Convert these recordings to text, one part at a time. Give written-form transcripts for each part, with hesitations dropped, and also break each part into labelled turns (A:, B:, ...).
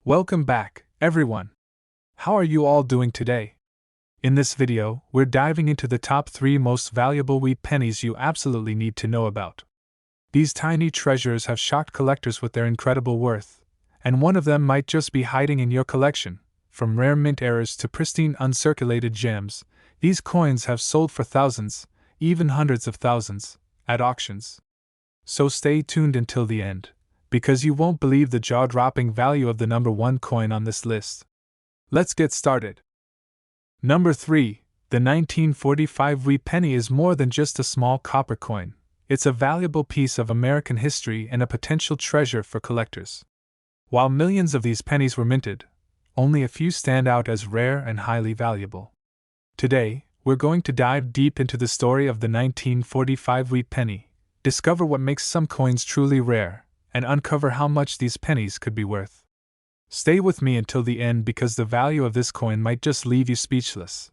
A: Welcome back, everyone. How are you all doing today? In this video, we're diving into the top 3 most valuable wheat pennies you absolutely need to know about. These tiny treasures have shocked collectors with their incredible worth, and one of them might just be hiding in your collection. From rare mint errors to pristine uncirculated gems, these coins have sold for thousands, even hundreds of thousands, at auctions. So stay tuned until the end, because you won't believe the jaw-dropping value of the number 1 coin on this list. Let's get started. Number 3. The 1945 wheat penny is more than just a small copper coin. It's a valuable piece of American history and a potential treasure for collectors. While millions of these pennies were minted, only a few stand out as rare and highly valuable. Today, we're going to dive deep into the story of the 1945 wheat penny, discover what makes some coins truly rare, and uncover how much these pennies could be worth. Stay with me until the end because the value of this coin might just leave you speechless.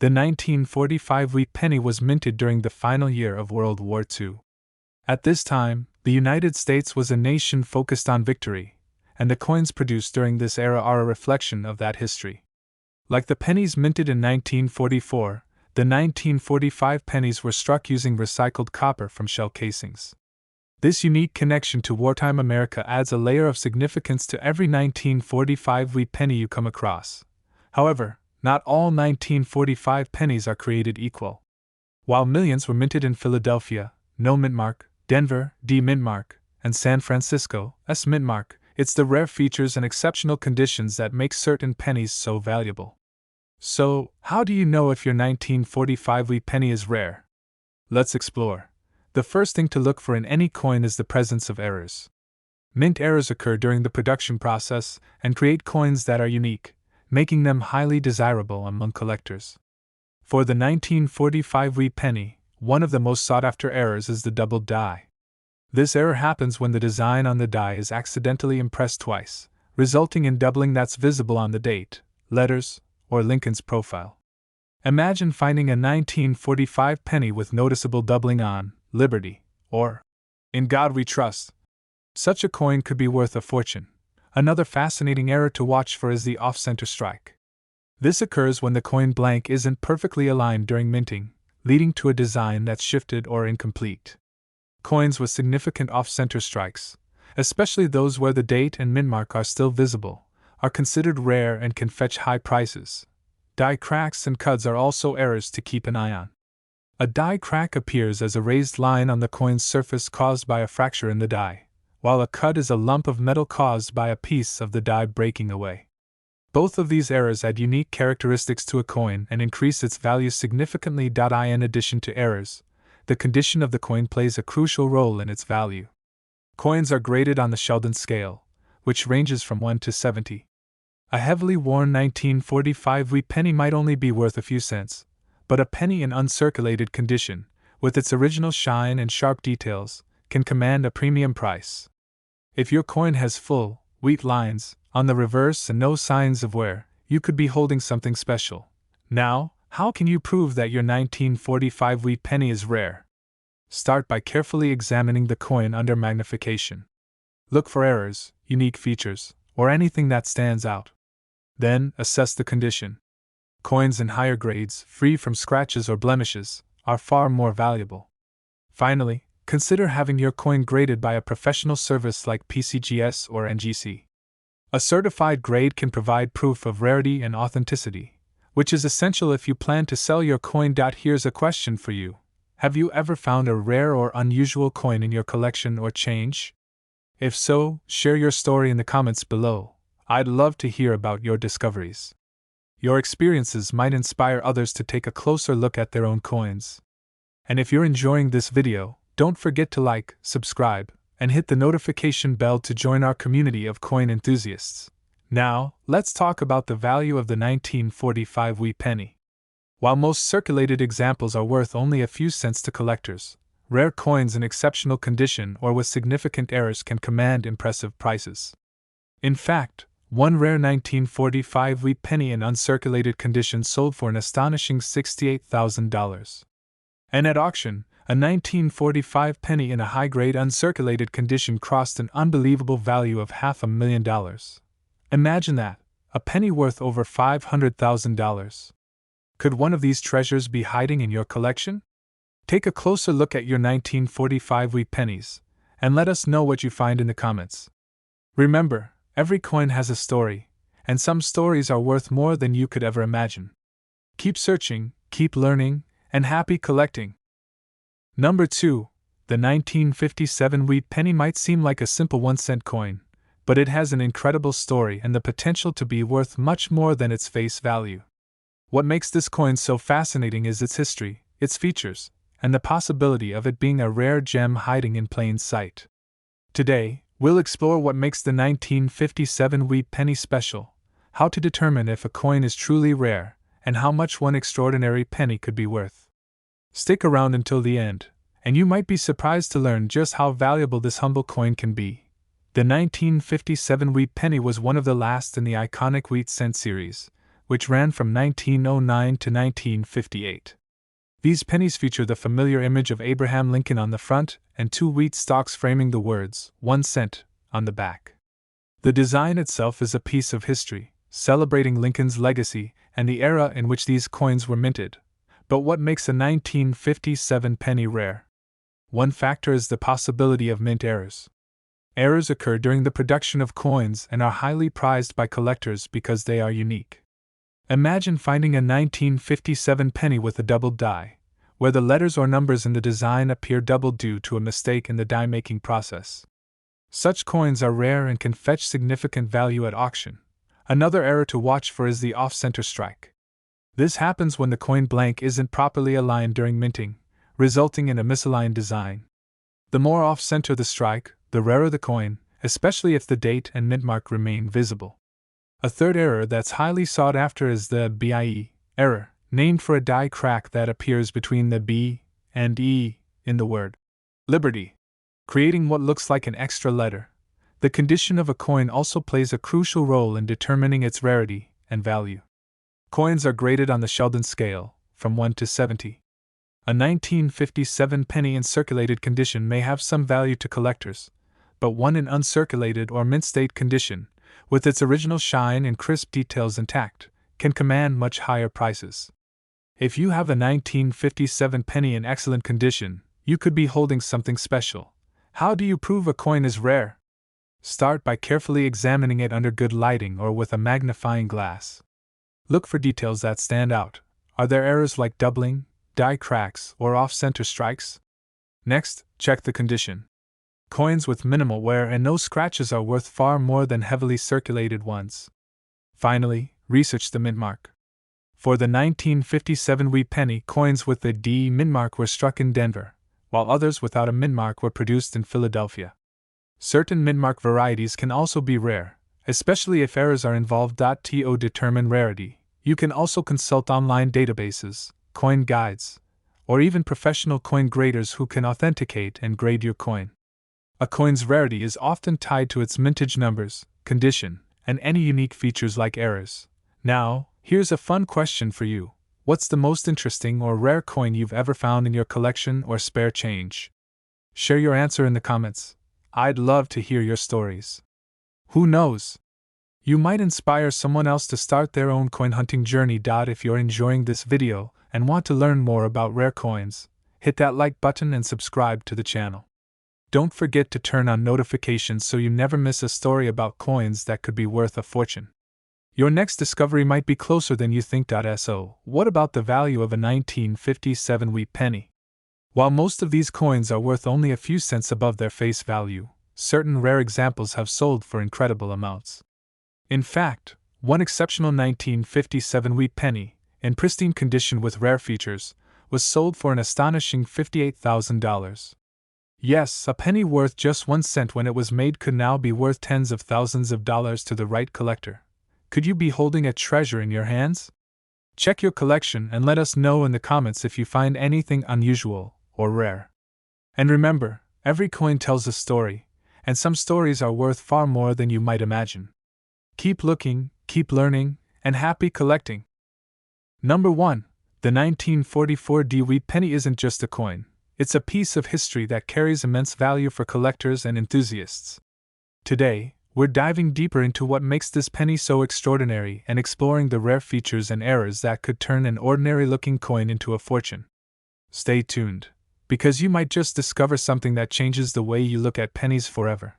A: The 1945 wheat penny was minted during the final year of World War II. At this time, the United States was a nation focused on victory, and the coins produced during this era are a reflection of that history. Like the pennies minted in 1944, the 1945 pennies were struck using recycled copper from shell casings. This unique connection to wartime America adds a layer of significance to every 1945 wheat penny you come across. However, not all 1945 pennies are created equal. While millions were minted in Philadelphia, No Mintmark, Denver, D Mintmark, and San Francisco, S Mintmark, it's the rare features and exceptional conditions that make certain pennies so valuable. So, how do you know if your 1945 wheat penny is rare? Let's explore. The first thing to look for in any coin is the presence of errors. Mint errors occur during the production process and create coins that are unique, making them highly desirable among collectors. For the 1945 wheat penny, one of the most sought-after errors is the doubled die. This error happens when the design on the die is accidentally impressed twice, resulting in doubling that's visible on the date, letters, or Lincoln's profile. Imagine finding a 1945 penny with noticeable doubling on Liberty, or In God We Trust. Such a coin could be worth a fortune. Another fascinating error to watch for is the off-center strike. This occurs when the coin blank isn't perfectly aligned during minting, leading to a design that's shifted or incomplete. Coins with significant off-center strikes, especially those where the date and mintmark are still visible, are considered rare and can fetch high prices. Die cracks and cuds are also errors to keep an eye on. A die crack appears as a raised line on the coin's surface caused by a fracture in the die, while a cud is a lump of metal caused by a piece of the die breaking away. Both of these errors add unique characteristics to a coin and increase its value significantly. In addition to errors, the condition of the coin plays a crucial role in its value. Coins are graded on the Sheldon scale, which ranges from 1 to 70. A heavily worn 1945 wheat penny might only be worth a few cents, but a penny in uncirculated condition, with its original shine and sharp details, can command a premium price. If your coin has full, wheat lines on the reverse and no signs of wear, you could be holding something special. Now, how can you prove that your 1945 wheat penny is rare? Start by carefully examining the coin under magnification. Look for errors, unique features, or anything that stands out. Then, assess the condition. Coins in higher grades, free from scratches or blemishes, are far more valuable. Finally, consider having your coin graded by a professional service like PCGS or NGC. A certified grade can provide proof of rarity and authenticity, which is essential if you plan to sell your coin. Here's a question for you. Have you ever found a rare or unusual coin in your collection or change? If so, share your story in the comments below. I'd love to hear about your discoveries. Your experiences might inspire others to take a closer look at their own coins. And if you're enjoying this video, don't forget to like, subscribe, and hit the notification bell to join our community of coin enthusiasts. Now, let's talk about the value of the 1945 wheat penny. While most circulated examples are worth only a few cents to collectors, rare coins in exceptional condition or with significant errors can command impressive prices. In fact, one rare 1945 wheat penny in uncirculated condition sold for an astonishing $68,000. And at auction, a 1945 penny in a high-grade uncirculated condition crossed an unbelievable value of $500,000. Imagine that, a penny worth over $500,000. Could one of these treasures be hiding in your collection? Take a closer look at your 1945 wheat pennies, and let us know what you find in the comments. Remember, every coin has a story, and some stories are worth more than you could ever imagine. Keep searching, keep learning, and happy collecting. Number 2. The 1957 wheat penny might seem like a simple 1-cent coin, but it has an incredible story and the potential to be worth much more than its face value. What makes this coin so fascinating is its history, its features, and the possibility of it being a rare gem hiding in plain sight. Today, we'll explore what makes the 1957 wheat penny special, how to determine if a coin is truly rare, and how much one extraordinary penny could be worth. Stick around until the end, and you might be surprised to learn just how valuable this humble coin can be. The 1957 wheat penny was one of the last in the iconic wheat cent series, which ran from 1909 to 1958. These pennies feature the familiar image of Abraham Lincoln on the front and 2 wheat stalks framing the words, 1 cent, on the back. The design itself is a piece of history, celebrating Lincoln's legacy and the era in which these coins were minted. But what makes a 1957 penny rare? One factor is the possibility of mint errors. Errors occur during the production of coins and are highly prized by collectors because they are unique. Imagine finding a 1957 penny with a doubled die, where the letters or numbers in the design appear doubled due to a mistake in the die-making process. Such coins are rare and can fetch significant value at auction. Another error to watch for is the off-center strike. This happens when the coin blank isn't properly aligned during minting, resulting in a misaligned design. The more off-center the strike, the rarer the coin, especially if the date and mint mark remain visible. A third error that's highly sought after is the BIE error, named for a die crack that appears between the B and E in the word Liberty, creating what looks like an extra letter. The condition of a coin also plays a crucial role in determining its rarity and value. Coins are graded on the Sheldon scale, from 1 to 70. A 1957 penny in circulated condition may have some value to collectors, but one in uncirculated or mint state condition, with its original shine and crisp details intact, can command much higher prices. If you have a 1957 penny in excellent condition, you could be holding something special. How do you prove a coin is rare? Start by carefully examining it under good lighting or with a magnifying glass. Look for details that stand out. Are there errors like doubling, die cracks, or off-center strikes? Next, check the condition. Coins with minimal wear and no scratches are worth far more than heavily circulated ones. Finally, research the mint mark. For the 1957 wheat penny, coins with the D mint mark were struck in Denver, while others without a mint mark were produced in Philadelphia. Certain mint mark varieties can also be rare, especially if errors are involved. To determine rarity, you can also consult online databases, coin guides, or even professional coin graders who can authenticate and grade your coin. A coin's rarity is often tied to its mintage numbers, condition, and any unique features like errors. Now, here's a fun question for you. What's the most interesting or rare coin you've ever found in your collection or spare change? Share your answer in the comments. I'd love to hear your stories. Who knows? You might inspire someone else to start their own coin hunting journey. If you're enjoying this video and want to learn more about rare coins, hit that like button and subscribe to the channel. Don't forget to turn on notifications so you never miss a story about coins that could be worth a fortune. Your next discovery might be closer than you think. So, what about the value of a 1957 wheat penny? While most of these coins are worth only a few cents above their face value, certain rare examples have sold for incredible amounts. In fact, one exceptional 1957 wheat penny, in pristine condition with rare features, was sold for an astonishing $58,000. Yes, a penny worth just 1 cent when it was made could now be worth tens of thousands of dollars to the right collector. Could you be holding a treasure in your hands? Check your collection and let us know in the comments if you find anything unusual or rare. And remember, every coin tells a story, and some stories are worth far more than you might imagine. Keep looking, keep learning, and happy collecting. Number 1. The 1944 wheat penny isn't just a coin. It's a piece of history that carries immense value for collectors and enthusiasts. Today, we're diving deeper into what makes this penny so extraordinary and exploring the rare features and errors that could turn an ordinary-looking coin into a fortune. Stay tuned, because you might just discover something that changes the way you look at pennies forever.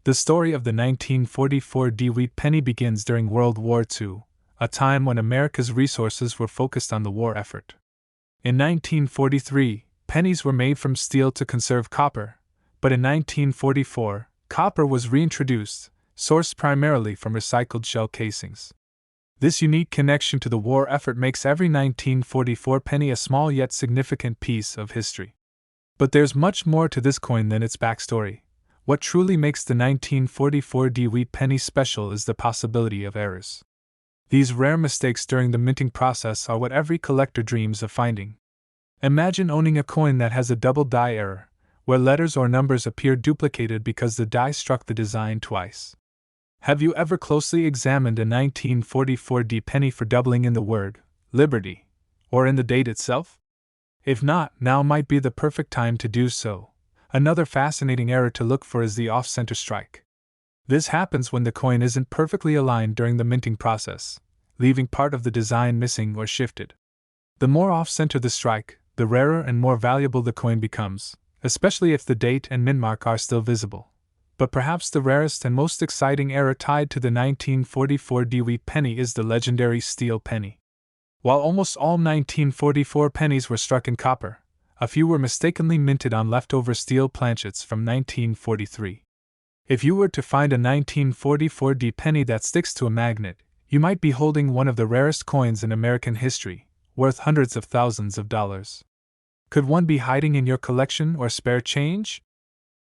A: The story of the 1944 DeWitt penny begins during World War II, a time when America's resources were focused on the war effort. In 1943, pennies were made from steel to conserve copper, but in 1944, copper was reintroduced, sourced primarily from recycled shell casings. This unique connection to the war effort makes every 1944 penny a small yet significant piece of history. But there's much more to this coin than its backstory. What truly makes the 1944 DeWitt penny special is the possibility of errors. These rare mistakes during the minting process are what every collector dreams of finding. Imagine owning a coin that has a double die error, where letters or numbers appear duplicated because the die struck the design twice. Have you ever closely examined a 1944 D penny for doubling in the word Liberty, or in the date itself? If not, now might be the perfect time to do so. Another fascinating error to look for is the off-center strike. This happens when the coin isn't perfectly aligned during the minting process, leaving part of the design missing or shifted. The more off-center the strike, the rarer and more valuable the coin becomes, especially if the date and mint mark are still visible. But perhaps the rarest and most exciting error tied to the 1944 DeWitt penny is the legendary steel penny. While almost all 1944 pennies were struck in copper, a few were mistakenly minted on leftover steel planchets from 1943. If you were to find a 1944 D penny that sticks to a magnet, you might be holding one of the rarest coins in American history, worth hundreds of thousands of dollars. Could one be hiding in your collection or spare change?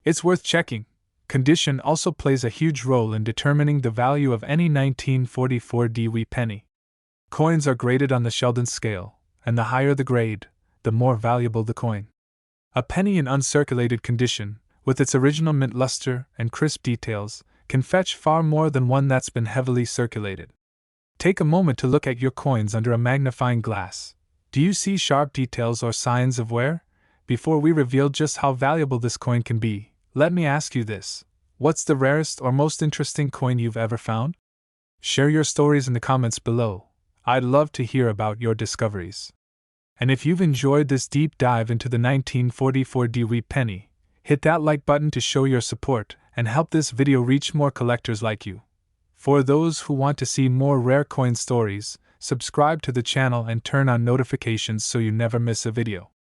A: It's worth checking. Condition also plays a huge role in determining the value of any 1944 DeWitt penny. Coins are graded on the Sheldon scale, and the higher the grade, the more valuable the coin. A penny in uncirculated condition, with its original mint luster and crisp details, can fetch far more than one that's been heavily circulated. Take a moment to look at your coins under a magnifying glass. Do you see sharp details or signs of wear? Before we reveal just how valuable this coin can be, let me ask you this. What's the rarest or most interesting coin you've ever found? Share your stories in the comments below. I'd love to hear about your discoveries. And if you've enjoyed this deep dive into the 1944 DeWitt penny, hit that like button to show your support and help this video reach more collectors like you. For those who want to see more rare coin stories, subscribe to the channel and turn on notifications so you never miss a video.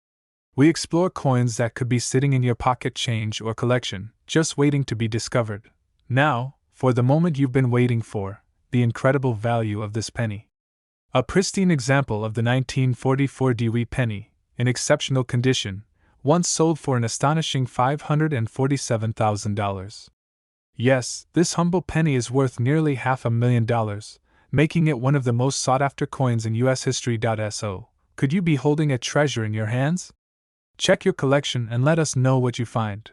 A: We explore coins that could be sitting in your pocket change or collection, just waiting to be discovered. Now, for the moment you've been waiting for, the incredible value of this penny. A pristine example of the 1944 DeWitt penny, in exceptional condition, once sold for an astonishing $547,000. Yes, this humble penny is worth nearly $500,000, making it one of the most sought-after coins in US history. So, could you be holding a treasure in your hands? Check your collection and let us know what you find.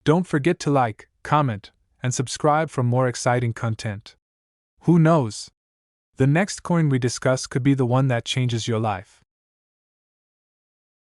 A: Don't forget to like, comment, and subscribe for more exciting content. Who knows? The next coin we discuss could be the one that changes your life.